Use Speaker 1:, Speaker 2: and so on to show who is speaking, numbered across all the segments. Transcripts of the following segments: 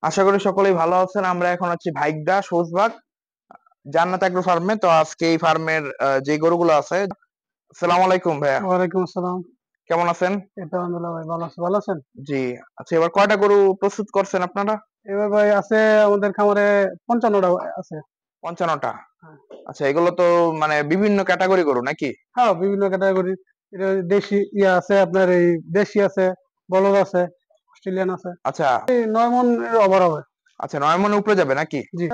Speaker 1: আশা করি সকলেই ভালো আছেন। আমরা এখন আছি ভাইগডা সৌজবাগ জান্নাত এগ্রো ফার্মে। তো আজকে এই ফার্মের যে গরুগুলো আছে। আসসালামু আলাইকুম ভাইয়া,
Speaker 2: ওয়ালাইকুম আসসালাম।
Speaker 1: কেমন আছেন?
Speaker 2: এই তো আলহামদুলিল্লাহ ভাই, ভালো আছি। ভালো আছেন?
Speaker 1: জি। আচ্ছা, এবার কয়টা গরু প্রস্তুত করছেন আপনারা?
Speaker 2: এবার ভাই আছে আমাদের খামারে 55টা আছে।
Speaker 1: 55টা।
Speaker 2: হ্যাঁ।
Speaker 1: আচ্ছা, এগুলো তো মানে বিভিন্ন ক্যাটাগরি গরু নাকি?
Speaker 2: হ্যাঁ, বিভিন্ন ক্যাটাগরি। এটা দেশি ইয়া আছে, আপনার এই দেশি আছে, বলদ আছে, অস্ট্রেলিয়ান আছে।
Speaker 1: আচ্ছা।
Speaker 2: এই 9 মন এর ওভার হবে।
Speaker 1: আচ্ছা, 9 মনের উপরে যাবে নাকি?
Speaker 2: জি।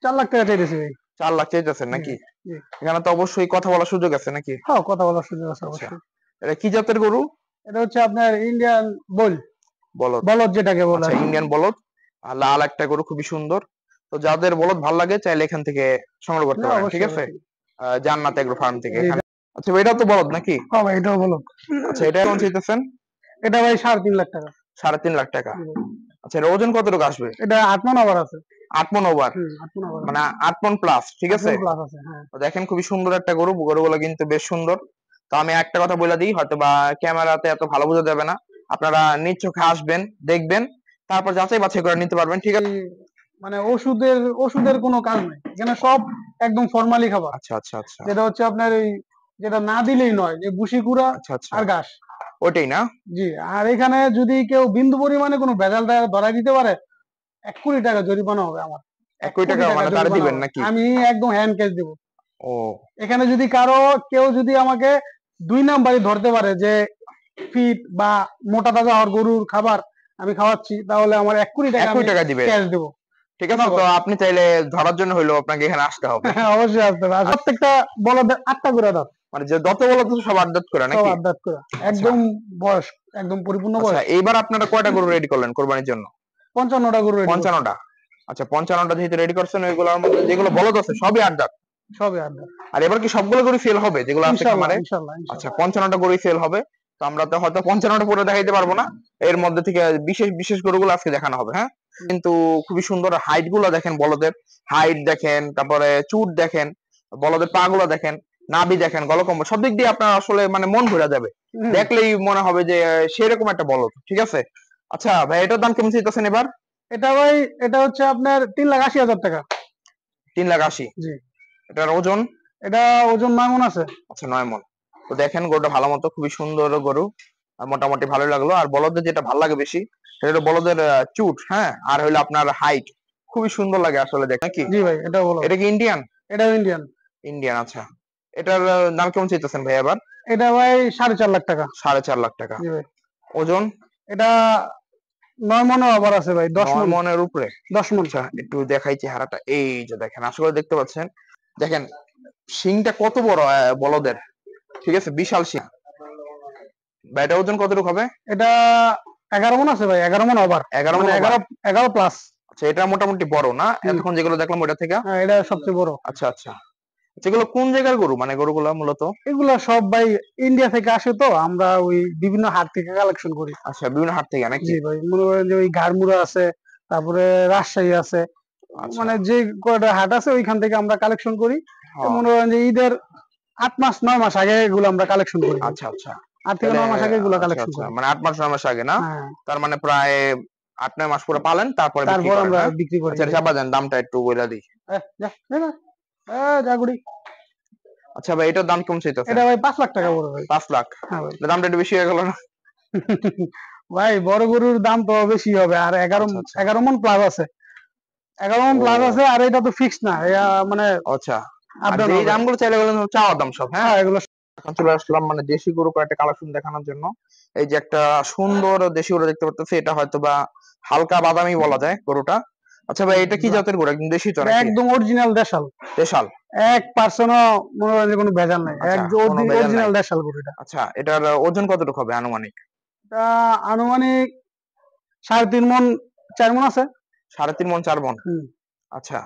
Speaker 2: 4 লাখ টাকা চাইতেছি ভাই।
Speaker 1: 4 লাখ চাইতেছেন
Speaker 2: জি
Speaker 1: নাকি?
Speaker 2: জি।
Speaker 1: এখানে তো অবশ্যই কথা বলার সুযোগ আছে নাকি?
Speaker 2: হ্যাঁ, কথা বলার সুযোগ আছে
Speaker 1: আচ্ছা,
Speaker 2: অবশ্যই।
Speaker 1: এটা কি জাতের গরু?
Speaker 2: এটা হচ্ছে আপনার ইন্ডিয়ান বল,
Speaker 1: বলদ।
Speaker 2: বলদ যেটাকে বলে
Speaker 1: আচ্ছা,
Speaker 2: আর কি।
Speaker 1: ইন্ডিয়ান বলদ। আর লাল একটা গরু, খুবই সুন্দর। তো যাদের বলদ ভালো লাগে চাইলে এখান থেকে সংগ্রহ করতে
Speaker 2: না,
Speaker 1: পারেন, ঠিক
Speaker 2: অবশ্যই
Speaker 1: আছে?
Speaker 2: অবশ্যই।
Speaker 1: জান্নাত এগ্রো ফার্ম থেকে
Speaker 2: জি।
Speaker 1: এখানে। আচ্ছা, এটাও তো বলদ নাকি?
Speaker 2: হ্যাঁ ভাই, এটাও বলদ।
Speaker 1: আচ্ছা, এটা কেমন চাইতেছেন?
Speaker 2: এটা ভাই 3.5 লাখ টাকা।
Speaker 1: 3.5 লাখ টাকা।
Speaker 2: জি ভাই।
Speaker 1: আচ্ছা, এর ওজন কতটুকু আসবে?
Speaker 2: এটা 8 মন ওভার আছে।
Speaker 1: 8 মন ওভার।
Speaker 2: 8 মন ওভার
Speaker 1: মানে
Speaker 2: আছে।
Speaker 1: 8 মন প্লাস, ঠিক
Speaker 2: 8
Speaker 1: আছে?
Speaker 2: মন প্লাস আছে, হ্যাঁ।
Speaker 1: তো দেখেন, খুবই সুন্দর একটা গরু, গরুগুলো কিন্তু বেশ সুন্দর। তো আমি একটা কথা বলে দিই, হয়তো বা ক্যামেরাতে এত ভালো বোঝা যাবে না। আপনারা নিজ চোখে আসবেন, দেখবেন, তারপর যাচাই বাছাই করে নিতে পারবেন, ঠিক আছে?
Speaker 2: এই মানে ওষুধের কোনো কাজ নাই এখানে, সব একদম ফরমালি খাবার।
Speaker 1: আচ্ছা আচ্ছা আচ্ছা
Speaker 2: যেটা হচ্ছে আপনার এই, যেটা না দিলেই নয়, যে ভুসি গুঁড়া
Speaker 1: আচ্ছা আচ্ছা,
Speaker 2: আর ঘাস।
Speaker 1: ওইটাই না?
Speaker 2: জি। আর এখানে যদি কেউ বিন্দু পরিমাণে কোনো ভেজাল ধরাই দিতে পারে, 1 কোটি টাকা জরিমানা হবে আমার।
Speaker 1: এক
Speaker 2: এক
Speaker 1: কোটি
Speaker 2: কোটি
Speaker 1: টাকা
Speaker 2: টাকা
Speaker 1: মানে তারা
Speaker 2: জরিমানা
Speaker 1: দিবেন
Speaker 2: হবে,
Speaker 1: নাকি?
Speaker 2: আমি একদম হ্যান্ড ক্যাশ দেবো।
Speaker 1: ও।
Speaker 2: এখানে যদি কেউ যদি আমাকে 2 নাম্বারই ধরতে পারে যে ফিট বা মোটা তাজা হওয়ার গরুর খাবার আমি খাওয়াচ্ছি, তাহলে আমার 1 কোটি টাকা
Speaker 1: এক
Speaker 2: আমি
Speaker 1: কোটি টাকা দিবেন?
Speaker 2: ক্যাশ দেবো।
Speaker 1: ঠিক আছে, তো
Speaker 2: নগদ।
Speaker 1: আপনি চাইলে ধরার জন্য হইলেও আপনাকে এখানে আসতে হবে।
Speaker 2: হ্যাঁ, অবশ্যই আসতে হবে। প্রত্যেকটা বলদের 8টা করে দাঁত।
Speaker 1: মানে যে যত বলো তো সব আড্ডাত করে
Speaker 2: সব
Speaker 1: নাকি?
Speaker 2: 8 দাঁত করে।
Speaker 1: আচ্ছা।
Speaker 2: একদম বয়স, একদম পরিপূর্ণ
Speaker 1: আচ্ছা,
Speaker 2: বয়স।
Speaker 1: এইবার আপনারা কয়টা গরু রেডি করলেন কোরবানির জন্য?
Speaker 2: 55টা গরু রেডি করছি।
Speaker 1: 55টা। আচ্ছা, 55টা যেহেতু রেডি করছেন, ওইগুলোর মধ্যে যেগুলো বলদ আছে সবই আড্ডাত।
Speaker 2: সবই 8 দাঁত।
Speaker 1: আর এবার কি সবগুলো গরু সেল হবে যেগুলো আছে
Speaker 2: ইনশাল্লাহ,
Speaker 1: খামারে?
Speaker 2: ইনশাল্লাহ,
Speaker 1: আচ্ছা,
Speaker 2: ইনশাল্লাহ।
Speaker 1: 55টা গরুই সেল হবে। তো আমরা তো হয়তো 55টা পুরো দেখাইতে পারবো না। এর মধ্যে থেকে বিশেষ বিশেষ গরুগুলো আজকে দেখানো হবে, হ্যাঁ? কিন্তু খুবই সুন্দর হাইট গুলো দেখেন, বলদের হাইট দেখেন, তারপরে চুট দেখেন, বলদের পা গুলো দেখেন, নাভি দেখেন, গলকম্বল, সব দিক দিয়ে আপনার আসলে মানে মন ভরে যাবে।
Speaker 2: হুম।
Speaker 1: দেখলেই মনে হবে যে সেরকম একটা বলদ, ঠিক আছে? আচ্ছা ভাই, এটার দাম কেমন চাইতেছেন এবার?
Speaker 2: এটা ভাই, এটা হচ্ছে আপনার 3,80,000 টাকা।
Speaker 1: 3,80,000।
Speaker 2: জি।
Speaker 1: এটার ওজন?
Speaker 2: এটা ওজন 9 মন আছে।
Speaker 1: আচ্ছা, 9 মন। তো দেখেন গরুটা ভালো মতো, খুবই সুন্দর গরু। আর মোটামুটি ভালো লাগলো। আর বলদের যেটা ভালো লাগে বেশি, সেটা হলো বলদের চুট, হ্যাঁ, আর হইলো আপনার হাইট। খুবই সুন্দর লাগে আসলে দেখেন কি।
Speaker 2: জি ভাই, এটা বলো।
Speaker 1: এটা কি ইন্ডিয়ান?
Speaker 2: এটাও ইন্ডিয়ান।
Speaker 1: ইন্ডিয়ান, আচ্ছা। এটার দাম কেমন চাইতেছেন ভাই এবার?
Speaker 2: এটা ভাই 4.5 লাখ টাকা।
Speaker 1: 4.5 লাখ টাকা।
Speaker 2: জি ভাই।
Speaker 1: ওজন?
Speaker 2: এটা 9 মনে আবার আছে ভাই, 10
Speaker 1: নয়
Speaker 2: মন।
Speaker 1: মনের উপরে?
Speaker 2: 10 মন।
Speaker 1: আচ্ছা, একটু দেখাই চেহারাটা। এই যে দেখেন, আশা করি দেখতে পাচ্ছেন। দেখেন শিংটা কত বড় বলদের, ঠিক আছে, বিশাল শিং। ভাই, এটা ওজন কতটুকু হবে?
Speaker 2: এটা 11 মন আছে ভাই, 11 মন ওভার।
Speaker 1: 11 মন
Speaker 2: মানে
Speaker 1: ওভার।
Speaker 2: 11 প্লাস।
Speaker 1: আচ্ছা, এটা মোটামুটি বড় না এতক্ষণ যেগুলো দেখলাম ওটা থেকে?
Speaker 2: হ্যাঁ, এটা সবচেয়ে বড়।
Speaker 1: আচ্ছা আচ্ছা। যেগুলো কোন জায়গার গরু, মানে গরুগুলা মূলত?
Speaker 2: এগুলা সব ভাই ইন্ডিয়া থেকে আসে, তো আমরা ওই বিভিন্ন হাট থেকে কালেকশন করি।
Speaker 1: আচ্ছা, বিভিন্ন হাট থেকে নাকি?
Speaker 2: জি ভাই, মনে করেন যে ওই ঘাড়মুড়া আছে, তারপরে রাজশাহী আছে।
Speaker 1: আচ্ছা।
Speaker 2: মানে যে কয়টা হাট আছে ওইখান থেকে আমরা কালেকশন করি। তো
Speaker 1: হ্যাঁ।
Speaker 2: মনে করেন যে ঈদের 8 মাস 9 মাস আগে এগুলো আমরা কালেকশন করি ভাই।
Speaker 1: আচ্ছা আচ্ছা।
Speaker 2: 8 থেকে 9 মাস আগে এগুলো
Speaker 1: আচ্ছা
Speaker 2: কালেকশন
Speaker 1: আচ্ছা,
Speaker 2: করি।
Speaker 1: মানে 8 মাস 9 মাস আগে না?
Speaker 2: হ্যাঁ।
Speaker 1: তার মানে প্রায় 8 9 মাস পুরো পালেন, তারপরে বিক্রি
Speaker 2: তারপর
Speaker 1: করেন,
Speaker 2: আমরা
Speaker 1: হ্যাঁ?
Speaker 2: বিক্রি করি
Speaker 1: আচ্ছা, এটা
Speaker 2: ভাই।
Speaker 1: চাপা দেন, দামটা একটু বলে দিই।
Speaker 2: যা যা যা, যা গুড়ি।
Speaker 1: আচ্ছা ভাই, এটার দাম কেমন চাইতেছেন?
Speaker 2: এটা ভাই 5 লাখ টাকা পড়বে ভাই।
Speaker 1: 5 লাখ।
Speaker 2: হ্যাঁ ভাই।
Speaker 1: এটা দামটা একটু বেশি হয়ে গেল না?
Speaker 2: ভাই, বড় গরুর দাম তো বেশি হবে, আর এগারো
Speaker 1: আচ্ছা আচ্ছা
Speaker 2: 11 মন প্লাস আছে। 11 মন প্লাস
Speaker 1: ও।
Speaker 2: আছে, আর এটা তো ফিক্স না, মানে
Speaker 1: আচ্ছা।
Speaker 2: আপ
Speaker 1: আর
Speaker 2: ডাউন
Speaker 1: যেই
Speaker 2: হবে।
Speaker 1: দামগুলো চাইলে বলেন চাওয়া দাম সব, হ্যাঁ?
Speaker 2: হ্যাঁ, এগুলো
Speaker 1: এখন চলে আসলাম মানে দেশি গরু কয়েকটা কালেকশন দেখানোর জন্য। এই যে একটা সুন্দর দেশি গরু দেখতে পাচ্ছি, এটা হয়তো বা হালকা বাদামি বলা যায় গরুটা। আচ্ছা ভাই, এটা কি
Speaker 2: ব্ল্যাক।
Speaker 1: জাতের গরু, একদম দেশি তো
Speaker 2: এটা
Speaker 1: নাকি?
Speaker 2: একদম অরিজিনাল দেশাল।
Speaker 1: দেশাল।
Speaker 2: 1% মনে করেন যে কোনো ভেজাল নাই,
Speaker 1: আচ্ছা, কোনো ভেজাল নাই।
Speaker 2: অরিজিনাল দেশাল গরু এটা।
Speaker 1: আচ্ছা, এটার ওজন কতটুকু হবে আনুমানিক?
Speaker 2: এটা আনুমানিক 3.5 মন 4 মন আছে।
Speaker 1: 3.5 মন 4 মন।
Speaker 2: হুম।
Speaker 1: আচ্ছা,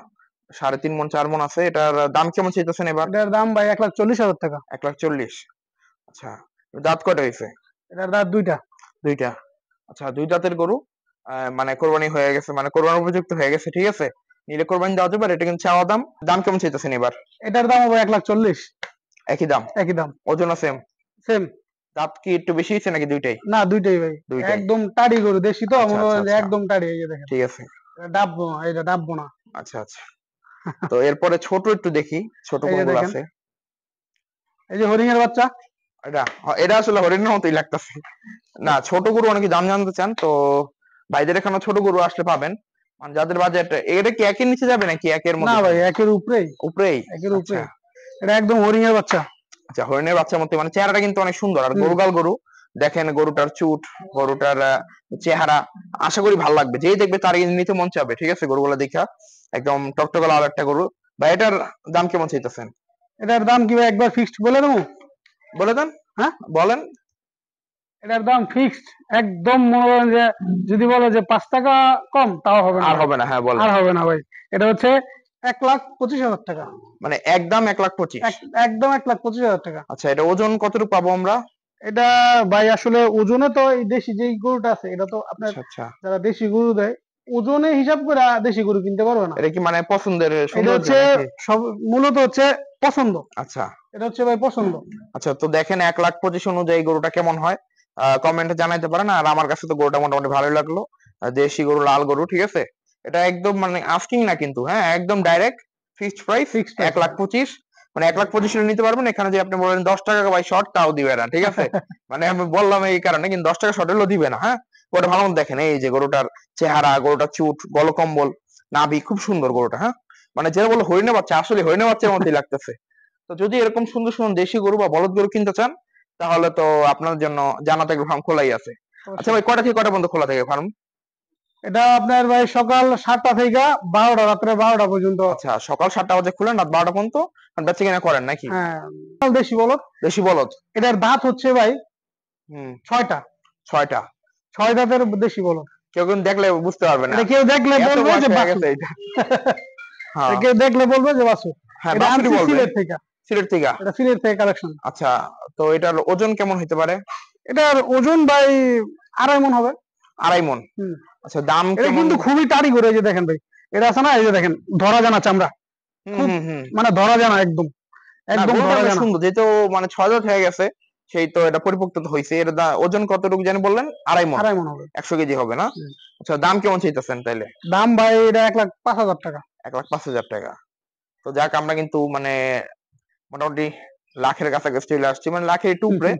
Speaker 1: 3.5 মন 4 মন আছে। এটার দাম কেমন চাইতেছেন এবার?
Speaker 2: এটার দাম ভাই 1,40,000 টাকা।
Speaker 1: 1,40,000। আচ্ছা, দাঁত কয়টা হয়েছে?
Speaker 2: এটার দাঁত দুইটা।
Speaker 1: দুইটা। আচ্ছা, দুই দাঁতের গরু। মানে কোরবানি হয়ে গেছে, মানে কোরবানির উপযুক্ত হয়ে গেছে, ঠিক আছে? নিলে কোরবানি দেওয়া যাবে। আর এটা কিন্তু চাওয়া দাম। দাম কেমন চাইতেছেন এবার?
Speaker 2: এটার দাম হবে 1,40,000।
Speaker 1: একই দাম?
Speaker 2: একই দাম।
Speaker 1: ওজনও সেম?
Speaker 2: সেম।
Speaker 1: দাঁত কি একটু বেশি হয়েছে নাকি দুইটাই?
Speaker 2: না, দুইটাই ভাই।
Speaker 1: দুইটাই।
Speaker 2: একদম টাড়ি গরু, দেশি তো
Speaker 1: আচ্ছা
Speaker 2: মনে
Speaker 1: আচ্ছা
Speaker 2: করেন যে
Speaker 1: আচ্ছা,
Speaker 2: একদম টাড়ি, এই যে দেখেন।
Speaker 1: ঠিক আছে।
Speaker 2: ডাববো না, এটা ডাববো না।
Speaker 1: আচ্ছা আচ্ছা। তো এরপরে ছোট একটু দেখি, ছোট
Speaker 2: এই যে
Speaker 1: কোনগুলো
Speaker 2: দেখেন,
Speaker 1: আছে।
Speaker 2: এই যে হরিণের বাচ্চা।
Speaker 1: এটা আসলে হরিণের মতোই লাগতেছে। না, ছোট গরু অনেকে দাম জানতে চান, তো ভাইদের এখানে ছোট গরু আসলে পাবেন। মানে যাদের বাজেট, এটা কি একের নিচে যাবে নাকি একের
Speaker 2: না
Speaker 1: মধ্যে
Speaker 2: ভাই,
Speaker 1: থাকবে?
Speaker 2: একের উপরেই,
Speaker 1: উপরেই?
Speaker 2: একের
Speaker 1: আচ্ছা
Speaker 2: উপরেই। এটা একদম হরিণের বাচ্চা।
Speaker 1: আচ্ছা, হরিণের বাচ্চার মতো, মানে চেহারাটা কিন্তু অনেক সুন্দর আর
Speaker 2: হুম।
Speaker 1: গরুগাল গরু। দেখেন গরুটার চুট, গরুটার চেহারা, আশা করি ভালো লাগবে, যেই দেখবে তারই নিতে মন চাবে। ঠিক আছে, গরুগুলা দেখা একদম টকটকে লাল একটা গরু। ভাই এটার দাম কেমন চাইতেছেন?
Speaker 2: এটার দাম কি ভাই একবার ফিক্সড বলে দেবো?
Speaker 1: বলে দেন।
Speaker 2: হ্যাঁ,
Speaker 1: বলেন।
Speaker 2: এটার দাম ফিক্সড একদম, মনে করেন যে যদি বলে যে 5 টাকা কম, তাও হবে না
Speaker 1: আর
Speaker 2: ভাই।
Speaker 1: হবে না, হ্যাঁ বলেন।
Speaker 2: আর হবে না ভাই। এটা হচ্ছে 1,25,000 টাকা।
Speaker 1: মানে একদম 1,25,000?
Speaker 2: একদম 1,25,000 টাকা।
Speaker 1: আচ্ছা, এটা ওজন কতটুকু পাবো আমরা?
Speaker 2: এটা ভাই আসলে ওজনে তো এই দেশি যেই গরুটা আছে, এটা তো আপনার
Speaker 1: আচ্ছা আচ্ছা।
Speaker 2: যারা দেশি গরু দেয়, ওজনে হিসাব করে দেশি গরু কিনতে পারবে না।
Speaker 1: এটা কি মানে পছন্দের
Speaker 2: এটা
Speaker 1: সৌন্দর্য
Speaker 2: হচ্ছে
Speaker 1: নাকি?
Speaker 2: সব, মূলত হচ্ছে পছন্দ।
Speaker 1: আচ্ছা
Speaker 2: এটা হচ্ছে ভাই পছন্দ।
Speaker 1: আচ্ছা, তো দেখেন 1,25,000 অনুযায়ী গরুটা কেমন হয় কমেন্টে জানাইতে পারেন। আর আমার কাছে তো গরুটা মোটামুটি ভালোই লাগলো। দেশি গরু, লাল গরু, ঠিক আছে। এটা একদম মানে আস্কিং না কিন্তু, হ্যাঁ একদম ডাইরেক্ট ফিক্সড প্রাইস
Speaker 2: ফিক্সড
Speaker 1: এক
Speaker 2: প্রাইস।
Speaker 1: লাখ পঁচিশ মানে 1,25,000 নিতে পারবেন। এখানে যে আপনি বলেন 10 টাকা ভাই শর্ট, তাও দিবে না, ঠিক আছে। মানে আমি বললাম এই কারণে, কিন্তু 10 টাকা শর্ট হলেও দিবে না। হ্যাঁ, গরুটা ভালো মতো দেখেন, এই যে গরুটার চেহারা, গরুটার চুট, গলকম্বল, নাভি খুব সুন্দর গরুটা। হ্যাঁ, মানে যেটা বলে হরিণের বাচ্চা, আসলে হরিণের বাচ্চার মতোই লাগতেছে। তো যদি এরকম সুন্দর সুন্দর দেশি গরু বা বলদ গরু কিনতে চান, তাহলে তো আপনার জন্য জানাতে ফার্ম খোলাই আছে। আচ্ছা
Speaker 2: অবশ্যই।
Speaker 1: ভাই, কয়টা থেকে কয়টা পর্যন্ত খোলা থাকে ফার্ম?
Speaker 2: এটা আপনার ভাই সকাল 7টা থেকে 12টা, রাত্রে 12টা পর্যন্ত।
Speaker 1: আচ্ছা, সকাল 7টা বাজে খুলেন, রাত 12টা পর্যন্ত বেচা কিনা করেন নাকি?
Speaker 2: হ্যাঁ, দেশি বলদ।
Speaker 1: দেশি বলদ?
Speaker 2: এটার দাঁত হচ্ছে ভাই
Speaker 1: হুম।
Speaker 2: 6টা।
Speaker 1: 6টা?
Speaker 2: 6 দাঁতের দেশি বলদ।
Speaker 1: কেউ কিন্তু দেখলে বুঝতে পারবে না,
Speaker 2: এটা কেউ দেখলে
Speaker 1: এত
Speaker 2: বলবে
Speaker 1: বয়স
Speaker 2: যে
Speaker 1: হয়ে
Speaker 2: বাছুর।
Speaker 1: গেছে এটা। হ্যাঁ
Speaker 2: এটা কেউ দেখলে বলবে যে বাছুর।
Speaker 1: হ্যাঁ,
Speaker 2: এটা
Speaker 1: বাছুরই
Speaker 2: আনছি
Speaker 1: বলবে।
Speaker 2: সিলেট থেকে।
Speaker 1: সিলেট থেকে?
Speaker 2: এটা সিলেট থেকে কালেকশন।
Speaker 1: আচ্ছা, তো এটার ওজন কেমন হতে পারে?
Speaker 2: এটার ওজন ভাই 2.5 মণ হবে।
Speaker 1: 2.5 মণ?
Speaker 2: হুম।
Speaker 1: আচ্ছা, দাম
Speaker 2: এটা
Speaker 1: কেমন?
Speaker 2: কিন্তু খুবই টাড়ি করে, এই যে দেখেন ভাই, এটা আছে না, এই যে দেখেন ধরা জানা চামড়া,
Speaker 1: হুম
Speaker 2: খুব
Speaker 1: হুম হুম।
Speaker 2: মানে ধরা জানা, একদম
Speaker 1: না,
Speaker 2: একদম
Speaker 1: গরুটা
Speaker 2: ধরা
Speaker 1: বেশ
Speaker 2: জানা।
Speaker 1: সুন্দর, যেহেতু মানে 6 দাঁত হয়ে গেছে, সেই তো এটা পরিপক্ক তো হয়েছে। এর ওজন কতটুকু জানি বললেন? 2.5 মণ?
Speaker 2: 2.5 মণ হবে।
Speaker 1: 100 কেজি হবে না?
Speaker 2: হুম।
Speaker 1: আচ্ছা, দাম কেমন চাইতেছেন তাইলে?
Speaker 2: দাম ভাই এটা 1,05,000 টাকা।
Speaker 1: 1,05,000 টাকা? তো যাক, আমরা কিন্তু মানে মোটামুটি লাখের কাছাকাছি চলে আসছি, মানে লাখের একটু উপরে।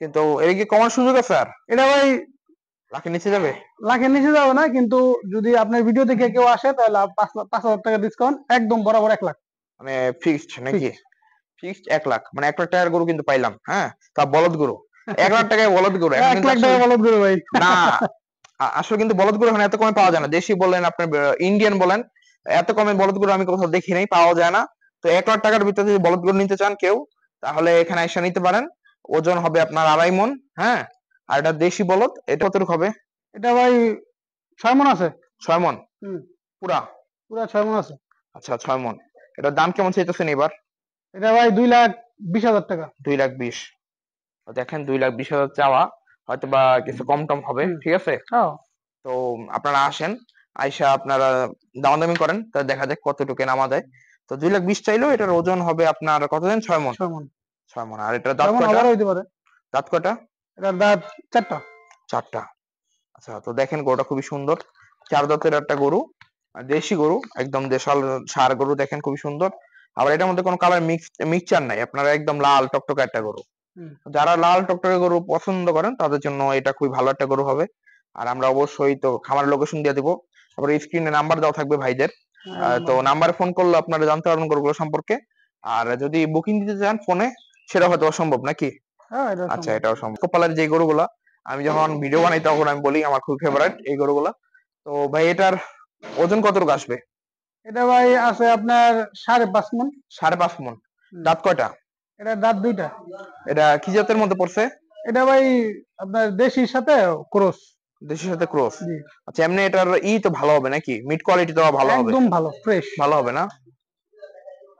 Speaker 1: কিন্তু এর কি কমার সুযোগ আছে আর?
Speaker 2: এটা ভাই
Speaker 1: লাখের নিচে যাবে?
Speaker 2: লাখের নিচে যাবে না, কিন্তু যদি আপনার ভিডিও দেখে কেউ আসে, তাহলে 5,000 টাকা ডিসকাউন্ট, একদম বরাবর 1 লাখ।
Speaker 1: মানে ফিক্সড নাকি?
Speaker 2: ফিক্স।
Speaker 1: ফিক্সড 1 লাখ, মানে 1 লাখ টাকার গরু কিন্তু পাইলাম, হ্যাঁ, তা বলদ গরু। 1 লাখ টাকায় বলদ গরু এখন
Speaker 2: 1
Speaker 1: কিন্তু
Speaker 2: লাখ
Speaker 1: আসলে
Speaker 2: টাকা বলদ করে ভাই।
Speaker 1: না। আসলে কিন্তু বলদ গরু এখন এত কমে পাওয়া যায় না। দেশি বলেন, আপনার ইন্ডিয়ান বলেন, এত কমে বলদ গরু আমি কোথাও দেখি নাই, পাওয়া যায় না। তো 1 লাখ টাকার ভিতরে যদি বলদ গরু নিতে চান কেউ, তাহলে এখানে এসে নিতে পারেন। ওজন হবে আপনার 2.5 মণ। হ্যাঁ, আর এটা দেশি বলদ। এটা কতটুকু হবে?
Speaker 2: এটা ভাই 6 মণ আছে।
Speaker 1: 6 মণ?
Speaker 2: হুম।
Speaker 1: পুরা?
Speaker 2: পুরা 6 মণ আছে।
Speaker 1: আচ্ছা, 6 মণ। এটার দাম কেমন চাইতেছেন এবার?
Speaker 2: এটা ভাই 2,20,000 টাকা।
Speaker 1: 2,20,000? দেখেন 2,20,000 চাওয়া, হয়তো বা কিছু কম টম হবে,
Speaker 2: হুম।
Speaker 1: ঠিক আছে।
Speaker 2: হ্যাঁ।
Speaker 1: তো আপনারা আসেন, আইসা আপনারা দামাদামি করেন, তা দেখা যাক কতটুকু নামা দেয়। তো 2,20,000 চাইলেও এটার ওজন হবে আপনার কতদিন? 6 মণ?
Speaker 2: 6 মণ।
Speaker 1: 6 মণ। আর এটার দাঁত
Speaker 2: 6 মণ
Speaker 1: কয়টা?
Speaker 2: আবার হইতে পারে।
Speaker 1: দাঁত কয়টা?
Speaker 2: এটার দাঁত 4টা।
Speaker 1: 4টা? আচ্ছা, তো দেখেন গরুটা খুবই সুন্দর, 4 দাঁতের একটা গরু, আর দেশি গরু, একদম দেশাল ষাঁড় গরু, দেখেন খুবই সুন্দর। আবার এটার মধ্যে কোনো কালার মিক্সচার নাই, আপনারা একদম লাল টকটকে একটা গরু।
Speaker 2: হুম।
Speaker 1: যারা লাল টকটকে গরু পছন্দ করেন, তাদের জন্য এটা খুবই ভালো একটা গরু হবে। আর আমরা অবশ্যই তো খামারের লোকেশন দিয়ে দিব, তারপরে স্ক্রিনে নাম্বার দেওয়া থাকবে ভাইদের। তো নাম্বারে ফোন করলে আপনারা জানতে পারবেন গরুগুলো সম্পর্কে। আর যদি বুকিং দিতে চান ফোনে, সেটা হয়তো অসম্ভব নাকি?
Speaker 2: হ্যাঁ, এটা
Speaker 1: আচ্ছা,
Speaker 2: সম্ভব।
Speaker 1: এটাও সম্ভব। কপালের যে গরুগুলা, আমি যখন ভিডিও বানাই তখন আমি বলি আমার খুব ফেভারিট এই গরুগুলা। তো ভাই এটার ওজন কতটুকু আসবে?
Speaker 2: এটা ভাই আছে আপনার 5.5 মণ।
Speaker 1: 5.5 মণ?
Speaker 2: হুম।
Speaker 1: দাঁত কয়টা?
Speaker 2: এটা দাঁত 2টা।
Speaker 1: এটা কি জাতের মধ্যে পড়ছে?
Speaker 2: এটা ভাই আপনার দেশির সাথে ক্রস।
Speaker 1: দেশের সাথে ক্রস?
Speaker 2: জি।
Speaker 1: আচ্ছা, এমনি এটার তো ভালো হবে নাকি? মিট কোয়ালিটি তো ভালো হবে?
Speaker 2: একদম ভালো, ফ্রেশ।
Speaker 1: ভালো হবে না?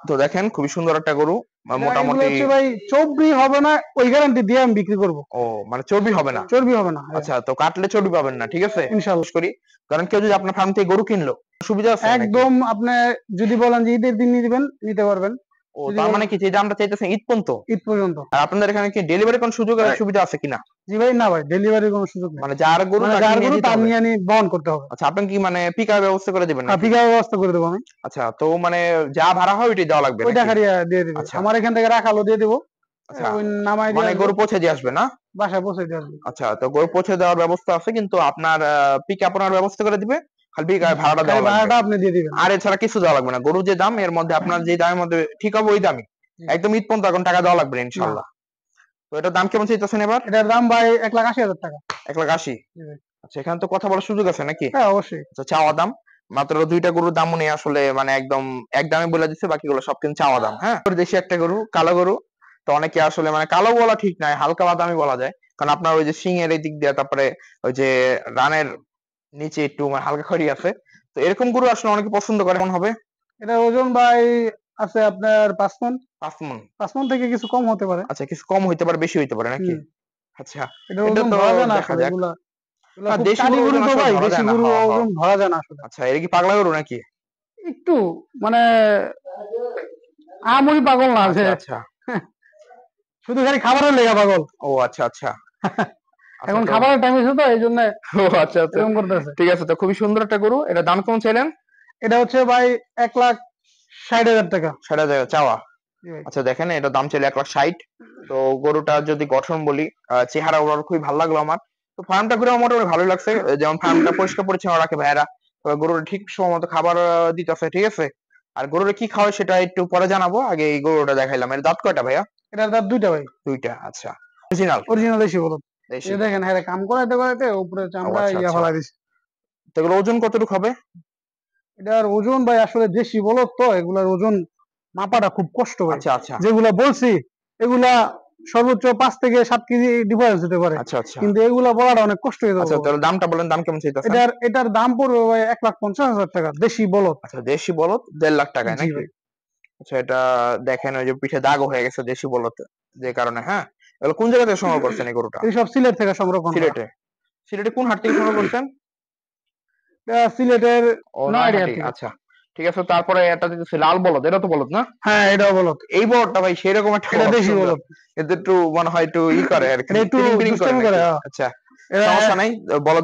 Speaker 1: তো দেখেন খুবই সুন্দর একটা গরু,
Speaker 2: এগুলো
Speaker 1: মোটামুটি।
Speaker 2: হচ্ছে ভাই চর্বি হবে না, ওই গ্যারান্টি দিয়ে আমি বিক্রি করব।
Speaker 1: ও, মানে চর্বি হবে না?
Speaker 2: চর্বি হবে না।
Speaker 1: আচ্ছা, তো কাটলে চর্বি পাবেন না, ঠিক আছে,
Speaker 2: ইনশাআল্লাহ।
Speaker 1: বিশ্বাস করি। কারণ কেউ যদি আপনার ফার্ম থেকে গরু কিনলো, সুবিধা আছে নাকি?
Speaker 2: একদম, আপনি যদি বলেন যে ঈদের দিন নিবেন, নিতে পারবেন।
Speaker 1: ও তার মানে কি যে দামটা চাইতেছেন ঈদ পর্যন্ত?
Speaker 2: ঈদ পর্যন্ত।
Speaker 1: আর আপনাদের এখানে কি ডেলিভারি কোন সুযোগ সুবিধা আছে কিনা?
Speaker 2: জি ভাই, না ভাই, ডেলিভারির কোনো সুযোগ নেই।
Speaker 1: মানে যার গরু
Speaker 2: মানে
Speaker 1: তাকে
Speaker 2: যার
Speaker 1: নিয়ে
Speaker 2: গরু
Speaker 1: যেতে
Speaker 2: তার
Speaker 1: হবে?
Speaker 2: নিয়ে আনি বহন করতে হবে।
Speaker 1: আচ্ছা, আপনি কি মানে পিকআপ ব্যবস্থা করে দিবেন নাকি?
Speaker 2: পিকআপ ব্যবস্থা করে দেবো আমি।
Speaker 1: আচ্ছা, তো মানে যা ভাড়া হয় ওইটাই দেওয়া লাগবে
Speaker 2: ওই
Speaker 1: নাকি?
Speaker 2: টাকা দিয়ে দিবে।
Speaker 1: আচ্ছা
Speaker 2: আমার এখান থেকে রাখালো দিয়ে দিব।
Speaker 1: আচ্ছা,
Speaker 2: ওই নামাই দিয়ে
Speaker 1: মানে
Speaker 2: আসবে,
Speaker 1: গরু পৌঁছে দিয়ে আসবে না?
Speaker 2: বাসায় পৌঁছে দিয়ে আসবে।
Speaker 1: আচ্ছা, তো গরু পৌঁছে দেওয়ার ব্যবস্থা আছে, কিন্তু আপনার পিকআপ ওনার ব্যবস্থা করে দিবে, খালি পিকআপ ভাড়াটা
Speaker 2: খালি
Speaker 1: দেওয়া লাগবে।
Speaker 2: ভাড়াটা আপনি দিয়ে দিবেন।
Speaker 1: আর এছাড়া কিছু দেওয়া লাগবে না, গরুর যে দাম এর মধ্যে আপনার যে দামের মধ্যে ঠিক হবে ওই দামই একদম ঈদ পর্যন্ত এখন টাকা দেওয়া লাগবে না ইনশাল্লাহ। তো এটার দাম কেমন চাইতেছেন এবার?
Speaker 2: এটার দাম ভাই 1,80,000 টাকা।
Speaker 1: 1,80,000?
Speaker 2: জি ভাই।
Speaker 1: আচ্ছা, এখানে তো কথা বলার সুযোগ আছে নাকি?
Speaker 2: হ্যাঁ অবশ্যই।
Speaker 1: আচ্ছা, চাওয়া দাম মাত্র দুইটা গরুর দাম উনি আসলে মানে একদম এক দামে বলে দিচ্ছে, বাকিগুলো সব কিন্তু চাওয়া দাম। হ্যাঁ, দেশি একটা গরু, কালো গরু। তো অনেকে আসলে মানে কালো বলা ঠিক নাই, হালকা বাদামি বলা যায়, কারণ আপনার ওই যে শিং এর এই দিক দিয়ে, তারপরে ওই যে রানের নিচে একটু মানে হালকা খড়ি আছে। তো এরকম গরু আসলে অনেকে পছন্দ করে। কেমন হবে?
Speaker 2: এটার ওজন ভাই আছে আপনার 5 মণ।
Speaker 1: 5 মণ?
Speaker 2: 5 মণ থেকে কিছু কম হতে পারে।
Speaker 1: আচ্ছা, কিছু কম হইতে পারে, বেশি হইতে পারে নাকি?
Speaker 2: হুম।
Speaker 1: আচ্ছা,
Speaker 2: এটার
Speaker 1: এটা
Speaker 2: ওজন
Speaker 1: তো
Speaker 2: ধরা যায় না
Speaker 1: দেখা
Speaker 2: আসলে,
Speaker 1: যাক।
Speaker 2: এগুলা এগুলা
Speaker 1: না,
Speaker 2: খুব
Speaker 1: দেশি
Speaker 2: কানি
Speaker 1: গরুর
Speaker 2: গরু
Speaker 1: ওজন
Speaker 2: তো
Speaker 1: আসলে
Speaker 2: ভাই,
Speaker 1: ধরা
Speaker 2: দেশি
Speaker 1: যায় না।
Speaker 2: গরু
Speaker 1: হ হ।
Speaker 2: ওজন ধরা যায় না আসলে।
Speaker 1: আচ্ছা, এটা কি পাগলা গরু নাকি?
Speaker 2: একটু মানে আমরি পাগল না যে
Speaker 1: আচ্ছা আচ্ছা।
Speaker 2: শুধু খালি খাবারের লেগা পাগল।
Speaker 1: ও আচ্ছা আচ্ছা। আচ্ছা,
Speaker 2: এখন
Speaker 1: তো
Speaker 2: খাবারের টাইম এসে তো এই জন্য
Speaker 1: ও আচ্ছা আচ্ছা,
Speaker 2: এরকম করতেছে।
Speaker 1: ঠিক আছে। তো খুবই সুন্দর একটা গরু, এটা দাম কেমন চাইলেন?
Speaker 2: এটা হচ্ছে ভাই 1,60,000 টাকা।
Speaker 1: 60,000 চাওয়া?
Speaker 2: জি ভাই।
Speaker 1: আচ্ছা, দেখেন এটা দাম চাইলে 1,60,000। তো গরুটা যদি গঠন বলি, চেহারা ওর খুবই ভালো লাগলো আমার। তো ফার্মটা ঘুরে আমার মোটামুটি ভালোই লাগছে, যেমন ফার্মটা পরিষ্কার পরিচ্ছন্ন রাখে ভাইয়েরা। তো গরুর ঠিক সময় মতো খাবার দিতেছে, ঠিক আছে। আর গরুর কি খাওয়ায় সেটা একটু পরে জানাবো, আগে এই গরুটা দেখাইলাম। এর দাঁত কয়টা ভাইয়া?
Speaker 2: এটার দাঁত দুইটা ভাই।
Speaker 1: দুইটা? আচ্ছা, অরিজিনাল
Speaker 2: অরিজিনাল দেশি বলদ।
Speaker 1: দেশি?
Speaker 2: এই দেখেন, হ্যাঁ কাম করাইতে করাইতে উপরে
Speaker 1: ও
Speaker 2: চামড়া
Speaker 1: আচ্ছা
Speaker 2: ইয়া
Speaker 1: আচ্ছা।
Speaker 2: ফেলা দিছে।
Speaker 1: তো এগুলো ওজন কতটুকু হবে?
Speaker 2: এটার ওজন ভাই আসলে দেশি বলদ তো, এগুলার ওজন মাপাটা খুব কষ্ট ভাই।
Speaker 1: আচ্ছা আচ্ছা
Speaker 2: যেগুলা বলছি এগুলা সর্বোচ্চ 5 থেকে 7 কেজি ডিফারেন্স হতে পারে,
Speaker 1: আচ্ছা আচ্ছা।
Speaker 2: কিন্তু এগুলা বলাটা অনেক কষ্ট হয়ে
Speaker 1: আচ্ছা,
Speaker 2: যাবে।
Speaker 1: তাহলে দামটা বলেন, দাম কেমন চাইতেছেন?
Speaker 2: এটার দাম পড়বে ভাই 1,50,000 টাকা, দেশি বলদ।
Speaker 1: আচ্ছা, দেশি বলদ 1.5 লাখ টাকায়
Speaker 2: জি
Speaker 1: নাকি?
Speaker 2: ভাই।
Speaker 1: আচ্ছা, এটা দেখেন ওই যে পিঠে দাগও হয়ে গেছে দেশি বলদ, যে কারণে। হ্যাঁ, এগুলো কোন জায়গা থেকে সংগ্রহ করছেন এই গরুটা?
Speaker 2: এইসব সিলেট থেকে সংরক্ষণ করা।
Speaker 1: সিলেটে? সিলেটে কোন হাট থেকে সংগ্রহ করছেন?
Speaker 2: এটা সিলেটের
Speaker 1: ও,
Speaker 2: নয়ডিয়া
Speaker 1: নয়াহাটি।
Speaker 2: থেকে।
Speaker 1: আচ্ছা, ঠিক আছে। তারপরে এটা দিতেছে লাল বলদ, এটা তো বলদ না?
Speaker 2: হ্যাঁ এটাও বলদ।
Speaker 1: এই বলদটা ভাই সেরকম একটা
Speaker 2: এটা
Speaker 1: বলদ,
Speaker 2: দেশি
Speaker 1: সুন্দর।
Speaker 2: বলদ।
Speaker 1: কিন্তু একটু মনে হয় একটু ই করে আর কি,
Speaker 2: এটা একটু
Speaker 1: তিরিং বিরিং করে
Speaker 2: দুষ্টামি
Speaker 1: নাকি?
Speaker 2: করে।
Speaker 1: আচ্ছা,
Speaker 2: এটা
Speaker 1: সমস্যা নাই। বলদ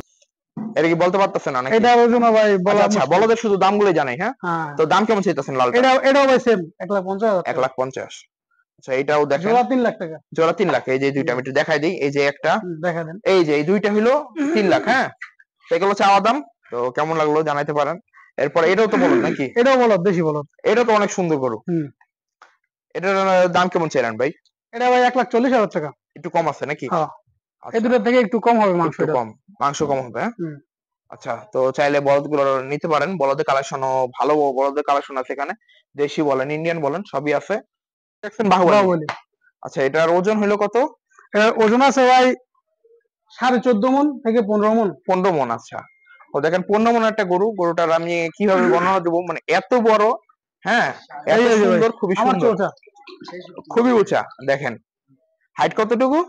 Speaker 1: এটা কি বলতে পারতেছে না নাকি?
Speaker 2: এটার ওজন ভাই
Speaker 1: আচ্ছা
Speaker 2: বলা
Speaker 1: আচ্ছা,
Speaker 2: মুশকিল।
Speaker 1: বলদের শুধু দামগুলো জানাই। হ্যাঁ,
Speaker 2: হ্যাঁ,
Speaker 1: তো দাম কেমন চাইতেছেন লালটা?
Speaker 2: এটাও ভাই সেম 1,50,000 টাকা।
Speaker 1: 1,50,000? আচ্ছা, এটাও দেখেন
Speaker 2: জোড়া 3 লাখ টাকা।
Speaker 1: জোড়া 3 লাখ। এই যে দুইটা আমি একটু দেখাই দিই, এই যে একটা,
Speaker 2: দেখা দেন।
Speaker 1: এই যে এই দুইটা হইলো 3 লাখ। হ্যাঁ, তো এগুলো চাওয়া দাম। তো কেমন লাগলো জানাইতে পারেন। এরপর এটাও তো বলদ নাকি?
Speaker 2: এটাও বলদ, দেশি বলদ।
Speaker 1: এটা তো অনেক সুন্দর গরু।
Speaker 2: হুম।
Speaker 1: এটার দাম কেমন চাইলেন ভাই?
Speaker 2: এটা ভাই 1,40,000 টাকা।
Speaker 1: একটু কম আছে নাকি?
Speaker 2: হ্যাঁ, এই
Speaker 1: আচ্ছা,
Speaker 2: দুটোর থেকে একটু কম হবে মাংস
Speaker 1: একটু
Speaker 2: এটা।
Speaker 1: কম, মাংস কম হবে। হ্যাঁ,
Speaker 2: হুম।
Speaker 1: আচ্ছা। তো চাইলে বলদগুলো নিতে পারেন, বলদের কালেকশনও ভালো, বলদের কালেকশন আছে এখানে। দেশি বলেন, ইন্ডিয়ান বলেন, সবই আছে। দেখছেন বাহুবলী?
Speaker 2: বাহুবলী।
Speaker 1: আচ্ছা, এটার ওজন হইলো কত?
Speaker 2: এটার ওজন আছে ভাই 14.5 মণ থেকে 15 মণ।
Speaker 1: 15 মণ? আচ্ছা। ও দেখেন, 15 মণ একটা গরু, গরুটার আমি কিভাবে বর্ণনা দেবো, মানে এত বড়। হ্যাঁ, এত
Speaker 2: এই যে ভাই,
Speaker 1: সুন্দর, খুবই
Speaker 2: আমার
Speaker 1: সুন্দর,
Speaker 2: চোটা
Speaker 1: খুবই উঁচা। দেখেন হাইট কতটুকু?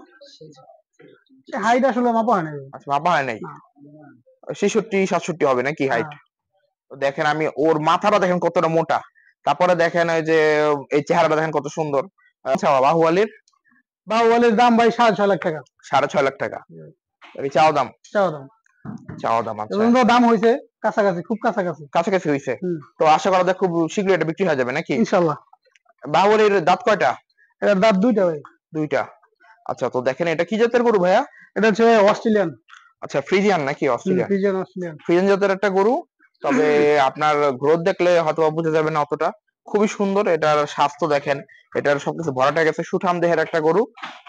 Speaker 2: হাইট আসলে মাপা হয় না।
Speaker 1: আচ্ছা, মাপা হয় নাই? 66-67 হবে নাকি হাইট?
Speaker 2: হ্যাঁ।
Speaker 1: তো দেখেন, আমি ওর মাথাটা দেখেন কতটা মোটা, তারপরে দেখেন ওই যে এই চেহারাটা দেখেন কত সুন্দর। আচ্ছা, বাহুবলীর
Speaker 2: বাহুবলীর দাম ভাই 6.5 লাখ টাকা।
Speaker 1: 6.5 লাখ টাকা? এই চাওয়া দাম?
Speaker 2: চাওয়া দাম।
Speaker 1: চাওয়া দাম, আচ্ছা।
Speaker 2: এবং তো দাম হয়েছে কাছাকাছি, খুব কাছাকাছি।
Speaker 1: কাছাকাছি হয়েছে?
Speaker 2: হুম।
Speaker 1: তো আশা করা যায় খুব শীঘ্রই এটা বিক্রি হয়ে যাবে নাকি?
Speaker 2: ইনশাল্লাহ।
Speaker 1: বাহুবলীর দাঁত কয়টা?
Speaker 2: এটার দাঁত দুইটা ভাই।
Speaker 1: দুইটা? আচ্ছা, তো দেখেন এটা কি জাতের গরু ভাইয়া?
Speaker 2: এটা হচ্ছে অস্ট্রেলিয়ান।
Speaker 1: আচ্ছা, ফ্রিজিয়ান নাকি অস্ট্রেলিয়ান?
Speaker 2: Friesian Australian.
Speaker 1: ফ্রিজিয়ান জাতের একটা গরু। তবে আপনার গ্রোথ দেখলে হয়তো বোঝা যাবে না অতটা। খুবই সুন্দর, এটার স্বাস্থ্য দেখেন, এটার সবকিছু ভরাটা গেছে, সুঠাম দেহের একটা গরু।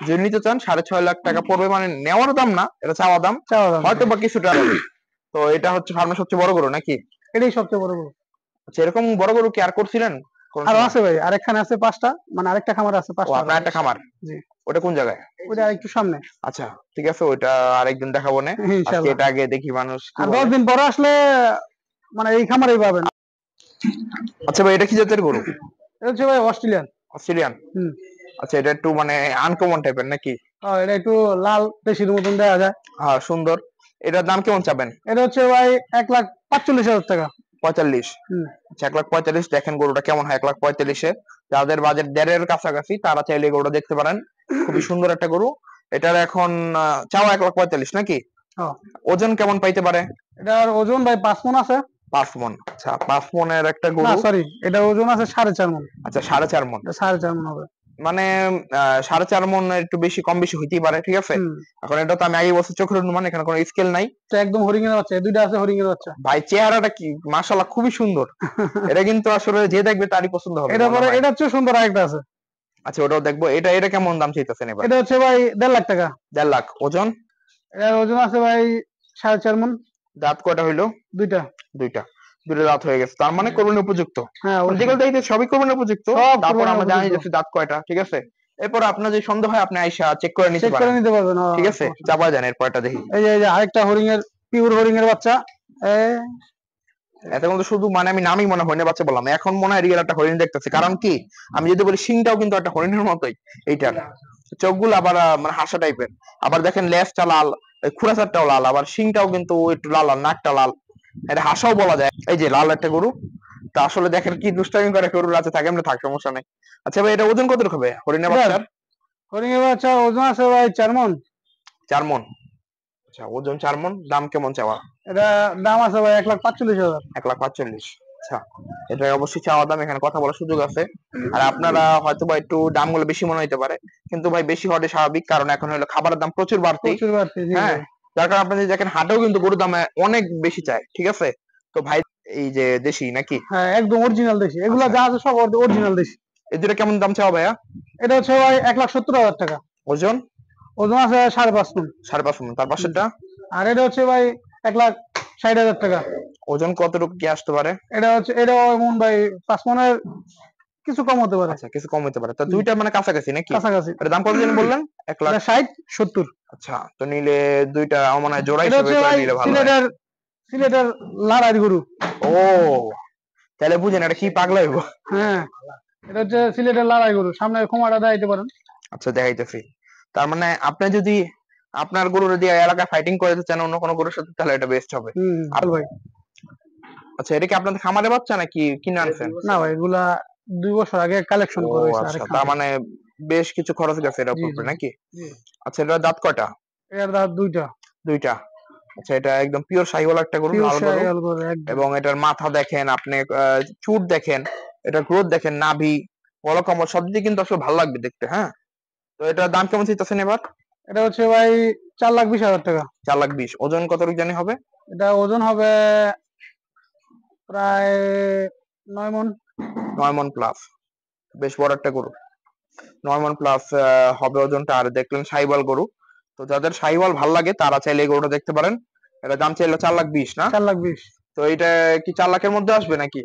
Speaker 1: যদি নিতে চান 6.5 লাখ টাকা পড়বে, মানে নেওয়ার দাম না, এটা চাওয়া দাম,
Speaker 2: চাওয়া দাম।
Speaker 1: হয়তো বা কিছুটা। তো এটা হচ্ছে ফার্মের সবচেয়ে বড় গরু নাকি?
Speaker 2: এটাই সবচেয়ে বড় গরু।
Speaker 1: আচ্ছা, এরকম বড় গরু কি আর করছিলেন কোন
Speaker 2: আরো
Speaker 1: সময়?
Speaker 2: আছে ভাই, আরেকখানে আছে 5টা, মানে আরেকটা খামার আছে
Speaker 1: ও,
Speaker 2: 5টা।
Speaker 1: আপনার একটা খামার?
Speaker 2: জি।
Speaker 1: ওটা কোন জায়গায়?
Speaker 2: ওটা আরেকটু সামনে।
Speaker 1: আচ্ছা, ঠিক আছে, ওইটা আরেকদিন দেখাবো না। আজকে
Speaker 2: ইনশাআল্লাহ।
Speaker 1: এটা আগে দেখি মানুষ কি
Speaker 2: আর
Speaker 1: বলে।
Speaker 2: 10 দিন পরে আসলে মানে এই খামারেই পাবেন।
Speaker 1: আচ্ছা ভাই, এটা কি জাতের গরু?
Speaker 2: এটা হচ্ছে ভাই অস্ট্রেলিয়ান।
Speaker 1: অস্ট্রেলিয়ান?
Speaker 2: হুম।
Speaker 1: আচ্ছা, এটা একটু মানে আনকমন টাইপের নাকি?
Speaker 2: এটা একটু লাল দেশির মতন দেখা যায়।
Speaker 1: হ্যাঁ, সুন্দর। এটার দাম কেমন চাবেন?
Speaker 2: এটা হচ্ছে ভাই 1,45,000 টাকা।
Speaker 1: 45।
Speaker 2: হুম।
Speaker 1: আচ্ছা 1,45,000 দেখেন গরুটা কেমন হয় 1,45,000-এ। যাদের বাজেট 1.5-এর কাছাকাছি তারা চাইলে এই গরুটা দেখতে পারেন, খুবই সুন্দর একটা গরু। এটার এখন চাওয়া 1,45,000 নাকি?
Speaker 2: হ্যাঁ।
Speaker 1: ওজন কেমন পাইতে পারে?
Speaker 2: এটার ওজন ভাই 5 মণ আছে।
Speaker 1: 5 মণ। আচ্ছা 5 মণের একটা
Speaker 2: না
Speaker 1: গরু।
Speaker 2: সরি, এটার ওজন আছে 4.5 মণ।
Speaker 1: আচ্ছা 4.5 মণ।
Speaker 2: এটা 4.5 মণ হবে।
Speaker 1: মানে 4.5 মণ একটু বেশি কম বেশি হইতেই পারে, ঠিক আছে।
Speaker 2: হুম।
Speaker 1: এখন এটা তো আমি আগেই বলছি চোখের অনুমান, এখানে কোনো স্কেল নাই।
Speaker 2: এটা একদম হরিং এর বাচ্চা, দুইটা আছে হরিং এর বাচ্চা।
Speaker 1: ভাই চেহারাটা কি মাশাআল্লাহ খুবই সুন্দর। এটা কিন্তু আসলে যে দেখবে তারই পছন্দ হবে
Speaker 2: এটা
Speaker 1: মনে
Speaker 2: পরে
Speaker 1: হয়।
Speaker 2: এটা হচ্ছে সুন্দর আরেকটা আছে।
Speaker 1: আচ্ছা ওটাও দেখবো। এটা এটা কেমন দাম চাইতেছেন এবার?
Speaker 2: এটা হচ্ছে ভাই 1.5 লাখ টাকা।
Speaker 1: 1.5 লাখ। ওজন?
Speaker 2: এটার ওজন আছে ভাই 4.5 মণ।
Speaker 1: দাঁত কয়টা হইলো?
Speaker 2: দুইটা।
Speaker 1: দুইটা। দুইটা দাঁত হয়ে গেছে, তার মানে কোরবানির উপযুক্ত।
Speaker 2: হ্যাঁ
Speaker 1: মানে যেগুলো দেখতে সবই কোরবানির উপযুক্ত।
Speaker 2: সব
Speaker 1: তারপর
Speaker 2: কোরবানির
Speaker 1: আমরা জানি
Speaker 2: উপযুক্ত।
Speaker 1: যে দাঁত কয়টা, ঠিক আছে। এরপর আপনার যে সন্দেহ হয় আপনি আইসা চেক করে নিতে
Speaker 2: চেক করে
Speaker 1: পারেন,
Speaker 2: নিতে পারবেন।
Speaker 1: ঠিক আছে। চাপা যান এরপরটা দেখি।
Speaker 2: এই যে আরেকটা হরিং এর, পিওর হরিং এর বাচ্চা।
Speaker 1: এত কিন্তু শুধু মানে আমি নামই মনে হরিণের বাচ্চা বললাম, এখন মনে হয় রিয়েল একটা হরিণ দেখতেছি। কারণ কি আমি যদি বলি শিংটাও কিন্তু একটা হরিণের মতোই এইটার। চোখগুলো আবার মানে হাসা টাইপের। আবার দেখেন লেজটা লাল, খুরাসারটাও লাল, আবার শিংটাও কিন্তু একটু লাল লাল, নাকটা লাল। এটা হাসাও বলা যায়। এই যে লাল একটা গরু। তা আসলে দেখেন কি দুষ্টামি করে গরুর রাতে থাকে, এমনি থাক, সমস্যা নেই। আচ্ছা ভাই এটা ওজন কত হবে হরিণের বাচ্চার?
Speaker 2: হরিং এর বাচ্চা ওজন আছে ভাই 4 মণ।
Speaker 1: 4 মণ। আচ্ছা ওজন 4 মণ। দাম কেমন চাওয়া?
Speaker 2: এটা দাম আছে ভাই 1,45,000।
Speaker 1: 1,45,000। আচ্ছা এটা অবশ্যই চাওয়া দাম, এখানে কথা বলার সুযোগ আছে। আর আপনারা হয়তো বা একটু দামগুলো বেশি মনে হইতে পারে, কিন্তু ভাই বেশি হওয়াটা স্বাভাবিক, কারণ এখন হলো খাবারের দাম প্রচুর বাড়তি।
Speaker 2: প্রচুর বাড়তি, জি
Speaker 1: হ্যাঁ,
Speaker 2: ভাই।
Speaker 1: যার কারণে আপনি যদি দেখেন হাটেও কিন্তু গরুর দাম অনেক বেশি চায়, ঠিক আছে। তো ভাই এই যে দেশি নাকি?
Speaker 2: হ্যাঁ একদম অরিজিনাল দেশি, এগুলা
Speaker 1: আচ্ছা
Speaker 2: যা আছে সব অরিজিনাল দেশি।
Speaker 1: এই দুটো কেমন দাম চাওয়া ভাইয়া?
Speaker 2: এটা হচ্ছে ভাই 1,70,000 টাকা।
Speaker 1: ওজন?
Speaker 2: ওজন আছে 5.5 মণ।
Speaker 1: 5.5 মণ। তার পাশেরটা?
Speaker 2: আর এটা হচ্ছে ভাই 1,60,000 টাকা।
Speaker 1: ওজন কতটুকু কি আসতে পারে?
Speaker 2: এটা হচ্ছে, এটা এমন ভাই 5 মণের কিছু কম হতে পারে।
Speaker 1: আচ্ছা কিছু কম হতে পারে। তা দুইটা মানে কাছাকাছি নাকি?
Speaker 2: কাছাকাছি।
Speaker 1: এটা দাম কত জানি বললেন? 1 লাখ।
Speaker 2: এটা 60, 70।
Speaker 1: আচ্ছা তো নিলে দুইটা আমার মনে হয় জোড়া
Speaker 2: এটা
Speaker 1: হিসেবে
Speaker 2: হচ্ছে
Speaker 1: করে
Speaker 2: ভাই
Speaker 1: নিলে ভালো হয়।
Speaker 2: সিলেটের লাড়াই গরু।
Speaker 1: ও তাহলে বুঝেন এটা কি পাগলা হইব।
Speaker 2: হ্যাঁ, এটা হচ্ছে সিলেটের লাড়াই গরু, সামনে ক্ষমাটা দেখাইতে পারেন।
Speaker 1: আচ্ছা দেখাইতেছি। তার মানে আপনি যদি আপনার গরুর দিয়ে এলাকায় ফাইটিং করে চান অন্য কোনো গরুর সাথে, তাহলে এটা বেস্ট হবে।
Speaker 2: চল ভাই।
Speaker 1: আচ্ছা এটা কি আপনাদের খামারে বাচ্চা নাকি কিনে আনছেন?
Speaker 2: না ভাই, এগুলা 2 বছর আগে কালেকশন
Speaker 1: ও
Speaker 2: করা হয়েছে
Speaker 1: আচ্ছা
Speaker 2: আরেক
Speaker 1: তার
Speaker 2: খামারে।
Speaker 1: মানে বেশ কিছু খরচ গেছে এটার
Speaker 2: জি
Speaker 1: উপরে
Speaker 2: জি
Speaker 1: নাকি?
Speaker 2: জি।
Speaker 1: আচ্ছা এটা দাঁত কয়টা?
Speaker 2: এর দাঁত দুইটা।
Speaker 1: দুইটা। আচ্ছা এটা একদম পিওর শাহিওয়াল একটা গরু,
Speaker 2: পিওর
Speaker 1: লাল গরু।
Speaker 2: শাহিওয়াল গরু একদম।
Speaker 1: এবং এটার মাথা দেখেন আপনি, চুট দেখেন, এটা গ্রোথ দেখেন, নাভি, গলকম্বল সব দিকে কিন্তু আসলে ভালো লাগবে দেখতে। হ্যাঁ, তো এটার দাম কেমন চাইতেছেন এবার?
Speaker 2: এটা হচ্ছে ভাই 4,20,000 টাকা।
Speaker 1: 4,20,000। ওজন কতটুকু জানি হবে?
Speaker 2: এটা ওজন হবে প্রায় 9 মণ।
Speaker 1: 9 মণ প্লাস। বেশ বড় একটা গরু। 9 মণ প্লাস হবে ওজনটা। আর দেখলেন শাহিওয়াল গরু। তো যাদের শাহিওয়াল ভালো লাগে তারা চাইলে এই গরুটা দেখতে পারেন। এটা দাম চাইলে 4,20,000 না?
Speaker 2: 4,20,000।
Speaker 1: তো এটা কি 4 লাখের মধ্যে আসবে নাকি?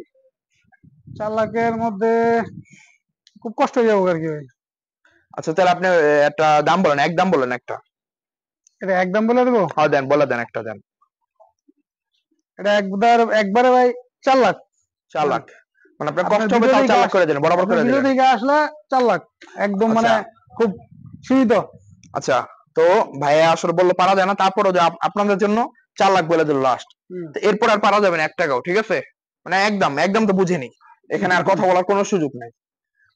Speaker 2: 4 লাখের মধ্যে খুব কষ্ট হয়ে যাবো আর কি ভাই।
Speaker 1: আচ্ছা তাহলে আপনি একটা দাম বলেন, এক দাম বলেন একটা।
Speaker 2: এটা একদম বলে দেবো।
Speaker 1: হ্যাঁ দেন, বলে দেন, একটা দেন।
Speaker 2: এটা একবারে ভাই 4 লাখ।
Speaker 1: 4 লাখ। মানে আপনার
Speaker 2: আপনার
Speaker 1: কষ্ট হবে
Speaker 2: ভিডিও
Speaker 1: তাও
Speaker 2: থেকে
Speaker 1: 4 লাখ করে দেন, বরাবর
Speaker 2: আপনার
Speaker 1: করে
Speaker 2: ভিডিও
Speaker 1: দিলেন।
Speaker 2: থেকে আসলে 4 লাখ একদম, মানে
Speaker 1: আচ্ছা
Speaker 2: খুব সীমিত।
Speaker 1: আচ্ছা। তো ভাইয়া আসলে বললো পারা যায় না, তারপরও যে আপনাদের জন্য 4 লাখ বলে দিল লাস্ট। তো এরপর আর পারা যাবে না 1 টাকাও, ঠিক আছে। মানে একদম একদম তো বুঝেনি, এখানে আর কথা বলার কোনো সুযোগ নেই।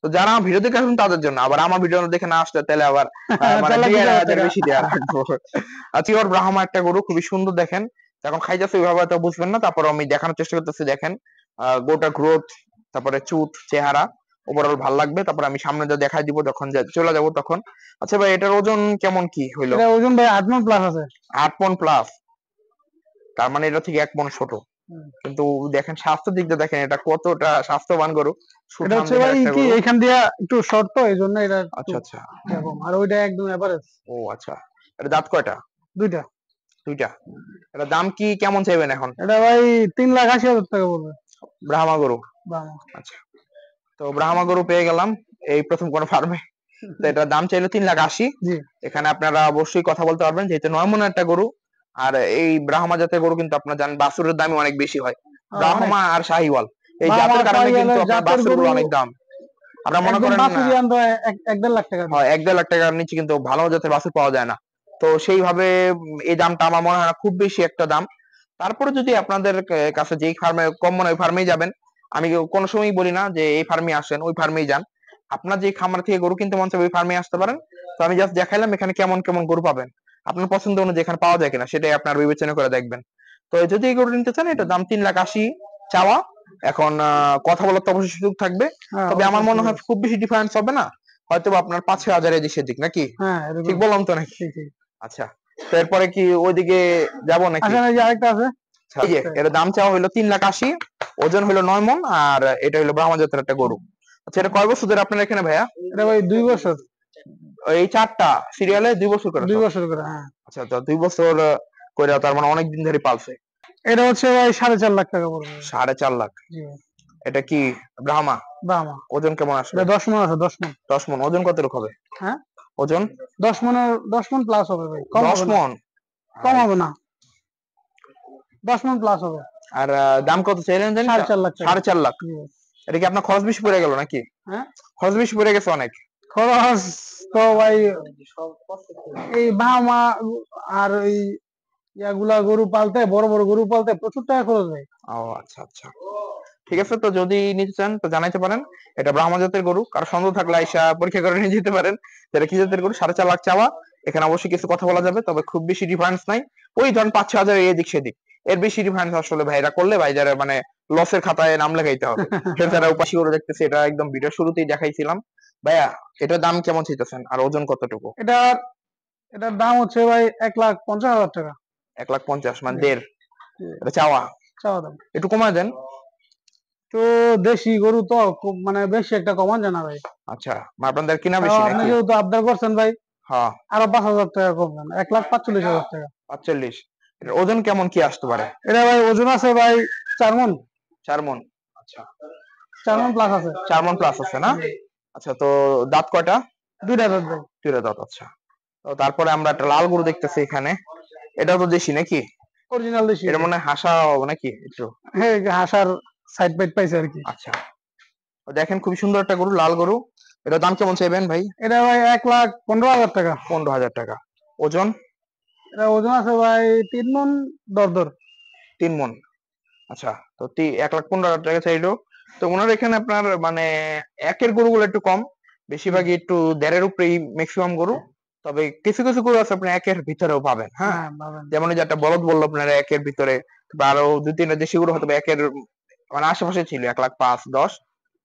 Speaker 1: তো যারা আমার ভিডিও দেখে আসবেন তাদের জন্য, আবার আমার ভিডিও দেখে না আসলে তাহলে আবার মানে 2,500 বেশি দেওয়া লাগবে। আচ্ছা ওর ব্রাহ্মা একটা গরু, খুবই সুন্দর দেখেন। এখন খাইতেছে ওইভাবে তো বুঝবেন না, তারপর আমি দেখানোর চেষ্টা করতেছি। দেখেন গোটা গ্রোথ, তারপরে চুট, চেহারা ওভারঅল ভাল লাগবে। তারপর আমি সামনে যা দেখাই দিব যখন চলে যাব তখন। আচ্ছা ভাই এটার ওজন কেমন কি হইলো?
Speaker 2: এটা ওজন ভাই 8 মণ প্লাস আছে।
Speaker 1: 8 মণ প্লাস। তার মানে এটা থেকে 1 মণ ছোট। কিন্তু দেখেন স্বাস্থ্যের দিক দিয়ে দেখেন এটা কতটা স্বাস্থ্যবান গরু।
Speaker 2: এটা
Speaker 1: সুঠাম
Speaker 2: হচ্ছে
Speaker 1: দেহের
Speaker 2: ভাই
Speaker 1: একটা
Speaker 2: কি
Speaker 1: গরু।
Speaker 2: এখান দিয়ে একটু শর্ট, তো এই জন্য এটা একটু
Speaker 1: আচ্ছা আচ্ছা।
Speaker 2: এরকম। আর ওইটা একদম এভারেজ।
Speaker 1: ও আচ্ছা। এটা দাঁত কয়টা?
Speaker 2: দুইটা।
Speaker 1: দুইটা। এটা দাম কি কেমন চাইবেন এখন?
Speaker 2: এটা ভাই 3,80,000 টাকা পড়বে।
Speaker 1: ব্রাহ্মা গরু।
Speaker 2: বাহ।
Speaker 1: আচ্ছা। তো ব্রাহ্মা গরু পেয়ে গেলাম এই প্রথম কোন ফার্মে। তো এটার দাম চাইলো 3,80,000।
Speaker 2: জি।
Speaker 1: এখানে আপনারা অবশ্যই কথা বলতে পারবেন, যেহেতু 9 মণ একটা গরু। আর এই ব্রাহ্মা জাতের গরু কিন্তু আপনারা জানেন বাছুরের দামই অনেক বেশি হয়।
Speaker 2: অনেক।
Speaker 1: ব্রাহ্মা আর শাহিওয়াল এই
Speaker 2: ব্রাহ্মা
Speaker 1: জাতের কারণে কিন্তু
Speaker 2: শাহিওয়ালের
Speaker 1: আপনার
Speaker 2: জাতের
Speaker 1: বাছুর
Speaker 2: গরু
Speaker 1: গুলো অনেক দাম। আপনারা মনে
Speaker 2: একদম
Speaker 1: করেন
Speaker 2: বাছুরি আনতে হয় 1-1.5 লাখ টাকা দিয়ে।
Speaker 1: হয় 1-1.5 লাখ টাকার নিচে কিন্তু ভালো জাতের বাছুর পাওয়া যায় না। তো সেইভাবে এই দামটা আমার মনে হয় না খুব বেশি একটা দাম। তারপরে যদি আপনাদের কাছে যেই ফার্মে কম মনে হয় ওই ফার্মেই যাবেন। আমি কোনো সময়ই বলি না যে এই ফার্মে আসেন, ওই ফার্মেই যান। আপনার যে খামার থেকে গরু কিনতে মন চায় ওই ফার্মে আসতে পারেন। তো আমি জাস্ট দেখাইলাম এখানে কেমন কেমন গরু পাবেন। আপনার পছন্দ অনুযায়ী এখানে পাওয়া যায় কিনা সেটাই আপনার বিবেচনা করে দেখবেন। তো যদি এই গরু নিতে চান, এটা দাম 3,80,000 চাওয়া। এখন কথা বলার তো অবশ্যই সুযোগ থাকবে।
Speaker 2: হ্যাঁ,
Speaker 1: তবে আমার
Speaker 2: অবশ্যই
Speaker 1: মনে
Speaker 2: ঠিক
Speaker 1: হয়
Speaker 2: আছে।
Speaker 1: খুব বেশি ডিফারেন্স হবে না, হয়তো বা আপনার 5-6 হাজার এদিক সেদিক নাকি?
Speaker 2: হ্যাঁ,
Speaker 1: ঠিক
Speaker 2: এরকম।
Speaker 1: বললাম তো নাকি?
Speaker 2: ঠিক ঠিক।
Speaker 1: আচ্ছা, তো এরপরে কি ওইদিকে যাব নাকি?
Speaker 2: আসেন, এই যে আরেকটা আছে।
Speaker 1: আচ্ছা, এই যে এর দাম চাওয়া হলো 3,80,000, ওজন হলো 9 মণ, আর এটা হলো ব্রাহ্মা জাতের একটা গরু। আচ্ছা, এটা কয় বছর ধরে আপনার এখানে ভাইয়া?
Speaker 2: এটা ভাই 2 বছর।
Speaker 1: এই 4টা সিরিয়ালে 2 বছর করে
Speaker 2: দুই
Speaker 1: সব।
Speaker 2: বছর করে, হ্যাঁ।
Speaker 1: আচ্ছা, তো 2 বছর করে, তার মানে অনেক দিন ধরে পালছে।
Speaker 2: এটা হচ্ছে ভাই 4.5 লাখ টাকা পড়বে ভাই।
Speaker 1: 4.5 লাখ।
Speaker 2: জি ভাই।
Speaker 1: এটা কি ব্রাহ্মা?
Speaker 2: ব্রাহ্মা।
Speaker 1: ওজন কেমন আসবে?
Speaker 2: এটা 10 মণ আছে, 10 মণ।
Speaker 1: 10 মণ। ওজন কত রকম হবে?
Speaker 2: হ্যাঁ,
Speaker 1: ওজন
Speaker 2: 10 মণ প্লাস হবে ভাই, কম
Speaker 1: 10
Speaker 2: হবে না।
Speaker 1: মণ।
Speaker 2: কম হবে না, 10 মণ প্লাস হবে।
Speaker 1: আর দাম কত চাইলেন জানি?
Speaker 2: 4.5 লাখ টাকা।
Speaker 1: 4.5 লাখ।
Speaker 2: জি ভাই।
Speaker 1: এটা কি আপনার খরচ বেশি পড়ে গেল নাকি?
Speaker 2: হ্যাঁ,
Speaker 1: খরচ বেশি পড়ে গেছে অনেক।
Speaker 2: খরচ তো ভাই এই বাহামা আর ওই ইয়াগুলা গরু পালতে, বড় বড় গরু পালতে প্রচুর টাকা খরচ ভাই।
Speaker 1: ও আচ্ছা আচ্ছা, ঠিক আছে। তো যদি নিতে চান তো জানাইতে পারেন। এটা ব্রাহ্মা জাতের গরু, কারো সন্দেহ থাকলে আইসা পরীক্ষা করে নিয়ে যেতে পারেন। এটা কি জাতের গরু? 4.5 লাখ চাওয়া। এখানে অবশ্যই কিছু কথা বলা যাবে, তবে খুব বেশি ডিফারেন্স নাই। ওই ধরেন 5-6 হাজার এদিক সেদিক। এর বেশি ডিফারেন্স আসলে ভাইরা করলে ভাইজারে মানে লসের খাতায় নাম লেখাইতে হবে। এছাড়া উপাসী গরু দেখতেছি, এটা একদম ভিডিও শুরুতেই দেখাইছিলাম। ভাইয়া, এটার দাম কেমন চাইতেছেন আর ওজন কতটুকু?
Speaker 2: এটার এটার দাম হচ্ছে ভাই 1,50,000 টাকা।
Speaker 1: 1,50,000 মানে
Speaker 2: জি,
Speaker 1: দেড়।
Speaker 2: জি।
Speaker 1: এটা চাওয়া।
Speaker 2: চাওয়া দাম।
Speaker 1: একটু কমায় দেন।
Speaker 2: তো দেশি গরু তো খুব মানে বেশি একটা কমান যায় না ভাই।
Speaker 1: আচ্ছা, আপনাদের কিনা
Speaker 2: তাও
Speaker 1: বেশি
Speaker 2: আপনি
Speaker 1: নাকি?
Speaker 2: যেহেতু আবদার করছেন ভাই,
Speaker 1: হ্যাঁ,
Speaker 2: আরো 5,000 টাকা কমবেন, 1,45,000 টাকা।
Speaker 1: 45। এটার ওজন কেমন কি আসতে পারে?
Speaker 2: এটা ভাই ওজন আছে ভাই 4 মণ।
Speaker 1: 4 মণ। আচ্ছা,
Speaker 2: 4 মণ প্লাস আছে।
Speaker 1: 4 মণ প্লাস আছে না?
Speaker 2: জি।
Speaker 1: আচ্ছা, তো দাঁত কয়টা?
Speaker 2: দুইটা দাঁত ভাই।
Speaker 1: 2টা দাঁত। আচ্ছা, তো তারপরে আমরা একটা লাল গরু দেখতেছি এখানে। এটা তো দেশি নাকি?
Speaker 2: অরিজিনাল দেশি
Speaker 1: এটা
Speaker 2: এটা।
Speaker 1: মনে হয় হাসা হবে নাকি একটু?
Speaker 2: হ্যাঁ, এই যে হাসার সাইড বাইট পাইছে আর কি।
Speaker 1: আচ্ছা, তো দেখেন খুবই সুন্দর একটা গরু, লাল গরু। এটার দাম কেমন চাইবেন ভাই?
Speaker 2: এটা ভাই 1,15,000 টাকা।
Speaker 1: 15,000 টাকা। ওজন?
Speaker 2: এটা ওজন আছে ভাই 3 মণ দর।
Speaker 1: 3 মণ। আচ্ছা, তো 1,15,000 টাকা চাইলো। তো ওনার এখানে আপনার মানে একের গরুগুলো একটু কম, বেশিরভাগই একটু দেড়ের উপরেই ম্যাক্সিমাম গরু। তবে কিছু কিছু গরু আছে আপনি একের ভিতরেও পাবেন, হ্যাঁ।
Speaker 2: হ্যাঁ পাবেন।
Speaker 1: যেমন এই যে একটা বলদ বললো আপনার একের ভিতরে, বা আরো 2-3টা দেশি গরু হয়তো বা একের মানে আশেপাশে ছিল, 1,05,000-10।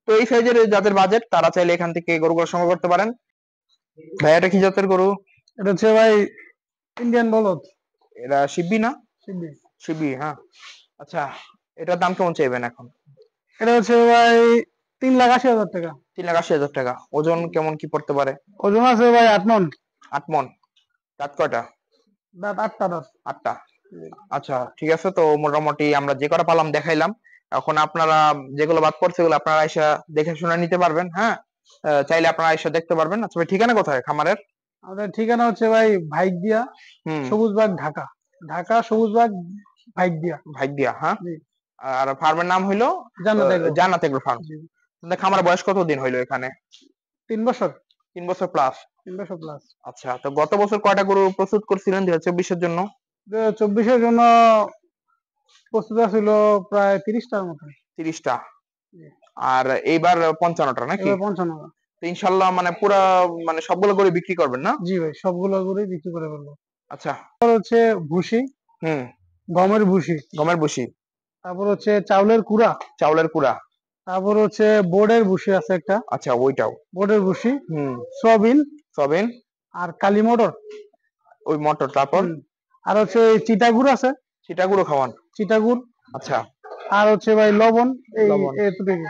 Speaker 1: তো এই সাইজের যাদের বাজেট তারা চাইলে এখান থেকে গরুগুলো সংগ্রহ করতে পারেন। ভাই, এটা কি জাতের গরু?
Speaker 2: এটা হচ্ছে ভাই ইন্ডিয়ান বলদ।
Speaker 1: এরা শিবি না?
Speaker 2: সিন্ধি।
Speaker 1: শিবি, হ্যাঁ। আচ্ছা, এটার দাম কেমন চাইবেন এখন?
Speaker 2: এটা হচ্ছে ভাই 3,80,000 টাকা।
Speaker 1: 3,80,000 টাকা। ওজন কেমন কি পড়তে পারে?
Speaker 2: ওজন আছে ভাই 8 মণ।
Speaker 1: 8 মণ। দাঁত কয়টা?
Speaker 2: দাঁত 8টা দাঁত।
Speaker 1: 8টা। আচ্ছা, ঠিক আছে। তো মোটামুটি আমরা যে কটা পালাম দেখাইলাম। এখন আপনারা যেগুলো বাদ পড়ছে সেগুলো আপনারা আইসা দেখে শুনে নিতে পারবেন, হ্যাঁ। চাইলে আপনারা আইসা দেখতে পারবেন। আচ্ছা ভাই, ঠিকানা কোথায় খামারের?
Speaker 2: আমাদের ঠিকানা হচ্ছে ভাই ভাইকদিয়া,
Speaker 1: হুম।
Speaker 2: সবুজবাগ, ঢাকা। ঢাকা সবুজবাগ, ভাইকদিয়া।
Speaker 1: ভাইদিয়া, হ্যাঁ।
Speaker 2: জি।
Speaker 1: আর ফার্মের নাম হইলো
Speaker 2: জান্নাত এগ্রো।
Speaker 1: জান্নাত এগ্রো ফার্ম।
Speaker 2: জি।
Speaker 1: আপনাদের খামারের বয়স কতদিন হইলো এখানে?
Speaker 2: 3 বছর।
Speaker 1: 3 বছর প্লাস।
Speaker 2: 3 বছর প্লাস।
Speaker 1: আচ্ছা, তো গত বছর কয়টা গরু প্রস্তুত করছিলেন 2024-এর জন্য?
Speaker 2: 2024-এর জন্য প্রস্তুত ছিল প্রায় 30টার মতো।
Speaker 1: 30টা।
Speaker 2: জি।
Speaker 1: আর এইবার 55টা নাকি?
Speaker 2: এবার 55।
Speaker 1: তো ইনশাল্লাহ মানে পুরা মানে সবগুলো গরু বিক্রি করবেন না?
Speaker 2: জি ভাই, সবগুলো গরুই বিক্রি করে ফেলবো।
Speaker 1: আচ্ছা।
Speaker 2: হচ্ছে ভুসি,
Speaker 1: হুম।
Speaker 2: গমের ভুসি,
Speaker 1: গমের ভুসি।
Speaker 2: তারপর হচ্ছে চাউলের কুড়া,
Speaker 1: চাউলের কুড়া।
Speaker 2: তারপর হচ্ছে বোর্ডের ভুসি আছে একটা,
Speaker 1: আচ্ছা, ওইটাও।
Speaker 2: বোর্ডের ভুসি,
Speaker 1: হুম।
Speaker 2: সয়াবিন
Speaker 1: সবেন।
Speaker 2: আর কালি মটর।
Speaker 1: ওই মটর। তারপর
Speaker 2: আর হচ্ছে এই চিটাগুড় আছে,
Speaker 1: সেটা গুঁড়ো খাওয়ান।
Speaker 2: চিটাগুড়।
Speaker 1: আচ্ছা।
Speaker 2: আর হচ্ছে ভাই লবণ, এই
Speaker 1: লবণ।
Speaker 2: এতটুকু।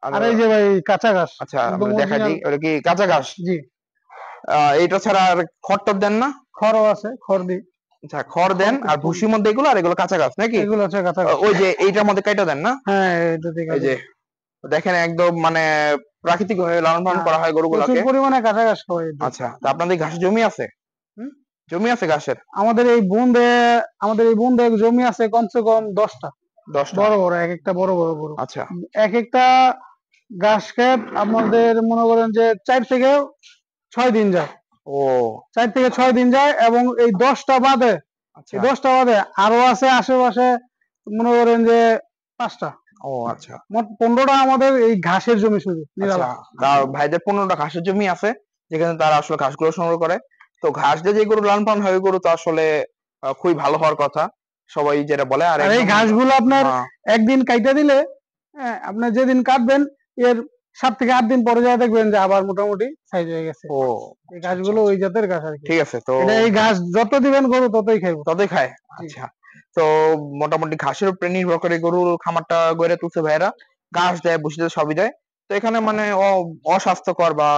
Speaker 1: আর
Speaker 2: আর এই যে ভাই কাঁচা ঘাস,
Speaker 1: আচ্ছা,
Speaker 2: একদম
Speaker 1: আমরা দেখা
Speaker 2: অরিজিনাল।
Speaker 1: দিই ওটা কি কাঁচা ঘাস?
Speaker 2: জি।
Speaker 1: এইটা ছাড়া আর খড় দেন না?
Speaker 2: খড়ও আছে, খড় দিই।
Speaker 1: আচ্ছা, খড় দেন। আর ভুসির মধ্যে এগুলো, আর এগুলো কাঁচা ঘাস নাকি?
Speaker 2: এগুলো হচ্ছে কাঁচা ঘাস।
Speaker 1: ওই যে এইটার মধ্যে কাইটা দেন না?
Speaker 2: হ্যাঁ, এটা ঠিক
Speaker 1: এই
Speaker 2: আছে।
Speaker 1: যে দেখেন একদম মানে প্রাকৃতিক ভাবে লালন পালন করা হয়
Speaker 2: প্রচুর
Speaker 1: গরুগুলোকে।
Speaker 2: পরিমাণে কাঁচা ঘাস খাওয়াই এদের।
Speaker 1: আচ্ছা, তো আপনাদের ঘাসের জমি আছে?
Speaker 2: হুম?
Speaker 1: জমি আছে ঘাসের?
Speaker 2: আমাদের এই বন্ধে জমি আছে কমসে কম 10টা।
Speaker 1: 10টা।
Speaker 2: বড় বড়, এক একটা বড় বড় গরু।
Speaker 1: আচ্ছা।
Speaker 2: এক একটা ঘাস খেত আপনাদের মনে করেন যে 4 থেকে 6 দিন যায়।
Speaker 1: ও
Speaker 2: 4 থেকে 6 দিন যায়, এবং এই 10টা বাদে,
Speaker 1: আচ্ছা।
Speaker 2: এই 10টা বাদে আরো আছে আশেপাশে মনে করেন যে 5টা।
Speaker 1: ও আচ্ছা
Speaker 2: মোট 15টা আমাদের এই ঘাসের জমি শুধু
Speaker 1: আচ্ছা।
Speaker 2: নিরালা।
Speaker 1: ভাইদের 15টা ঘাসের জমি আছে, যেখানে তারা আসলে ঘাসগুলো সংগ্রহ করে। তো ঘাস দিয়ে যে গরু লালন পালন হয় ওই গরু তো আসলে খুবই ভালো হওয়ার কথা, সবাই যেটা বলে। আর
Speaker 2: আর এই
Speaker 1: একদম
Speaker 2: ঘাসগুলো আপনার
Speaker 1: হ্যাঁ,
Speaker 2: একদিন কাইটা দিলে, হ্যাঁ, আপনার যেদিন কাটবেন এর 7 থেকে 8 দিন পরে যা দেখবেন যে আবার মোটামুটি সাইজ হয়ে গেছে।
Speaker 1: ও
Speaker 2: এই
Speaker 1: আচ্ছা আচ্ছা
Speaker 2: ঘাসগুলো ওই
Speaker 1: আচ্ছা।
Speaker 2: জাতের ঘাস আর কি।
Speaker 1: ঠিক আছে তো,
Speaker 2: এটা এই ঘাস যত দিবেন গরু ততই খাইবো।
Speaker 1: তাদের খায়।
Speaker 2: জি।
Speaker 1: আচ্ছা, তো মোটামুটি ঘাসের উপরে নির্ভর করে গরুর খামারটা গড়ে তুলছে ভাইয়েরা। ঘাস দেয়, ভুসি দেয়, সবই দেয়। তো এখানে মানে অস্বাস্থ্যকর বা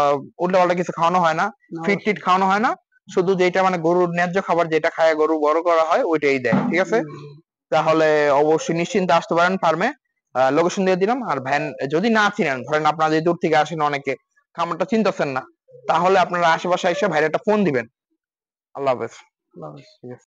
Speaker 1: উল্টাপাল্টা কিছু খাওয়ানো হয় না,
Speaker 2: না,
Speaker 1: ফিট টিট
Speaker 2: অবশ্যই।
Speaker 1: খাওয়ানো হয় না। শুধু যেটা মানে গরুর ন্যায্য খাবার যেটা খায় গরু বড় করা হয় ওইটাই দেয়, ঠিক আছে। তাহলে অবশ্যই নিশ্চিন্তে আসতে পারেন ফার্মে। লোকেশন দিয়ে দিলাম। আর ভ্যান যদি না চিনেন, ধরেন আপনারা যদি দূর থেকে আসেন, অনেকে খামারটা চিনতেছেন না, তাহলে আপনারা আশেপাশে এসে ভাইয়ের একটা ফোন দিবেন। আল্লাহ হাফেজ।
Speaker 2: জি।
Speaker 1: ঠিক আছে।